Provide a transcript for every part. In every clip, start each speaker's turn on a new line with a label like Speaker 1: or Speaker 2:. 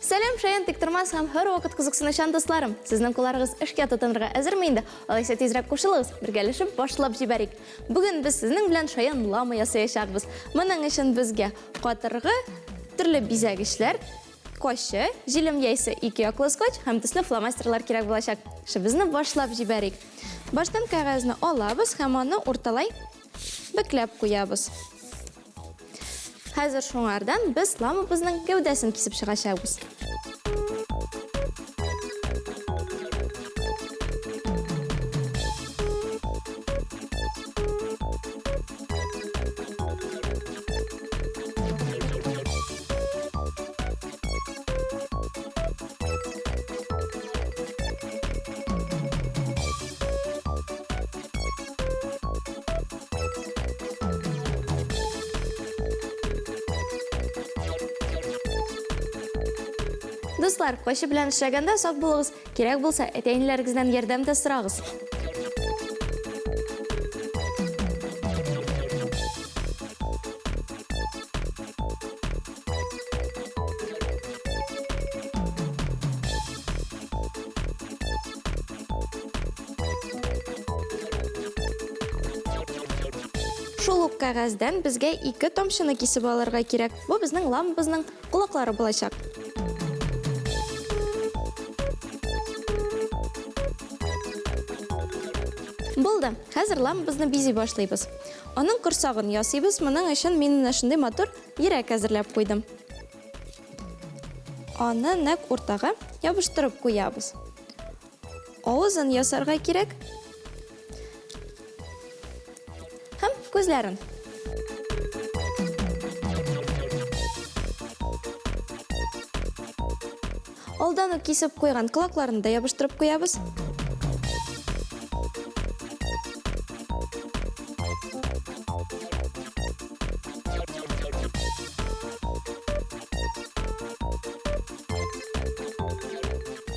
Speaker 1: Сәлем, шаян тектірмас һәм һәр вақыт қызықсынышан достарым. Сіздің құларыңыз ішке тұтынырға әзірмейінді, алайса тезірек қошылығыз, біргәлішіп башылап жібәрік. Бүгін біз сіздің білән шаян лама ясаяшақбыз. Мұның үшін бізге қатырғы, түрлі бизәгішлер, қошы, жилім яйсы 2 яклы скотч һәм төсле фломастерлар керек болашақ. Шыбызны башылап жібәрік. Баштан қағазны алабыз һәм оны орталай бүкләп қоябыз. Хәзер шуңардан біз ламабызның гәүдәсен кисеп шығашабыз. Достар, қошы білән ішәгенде сақ болығыз, керек болса, әтейнілеріңізден ердемді сұрағыз. Шулық қағазден бізге 2 томшыны кесіп алырға керек. Бұл біздің ламбызның құлақлары болашақ. Болды, қазір ламбызны бизи башлайбыз. Оның құрсағын ясайбыз, мұның үшін менің ашындай мотор ерек әзірләп қойдым. Оны нәк ортаға ябыштырып қоябыз. Ауызын ясарға керек. Һәм көзләрін. Алдан кесіп қойған құлақларын да ябыштырып қоябыз.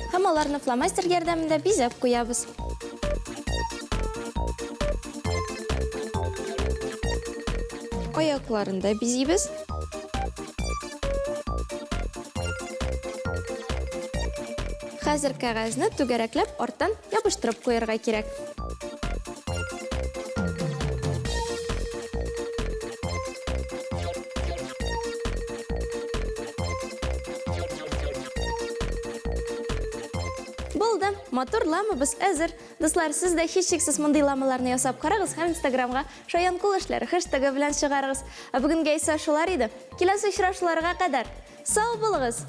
Speaker 1: Һәм аларны фломастер ярдәмендә бизәп куябыз. Аякларын да бизибез. Хәзер кәгазьне түгәрәкләп арттан ябыштырып куярга кирәк. Болды, мотор ламабыз әзір. Достар, сіз де һичшиксез мындай ламаларны ясап қарағыз һәм Инстаграмға шаян кул эшләре хэштегы белән чыгарыгыз. Бүгенгә исә шулар иде. Киләсе очрашуларга кадәр сау булыгыз.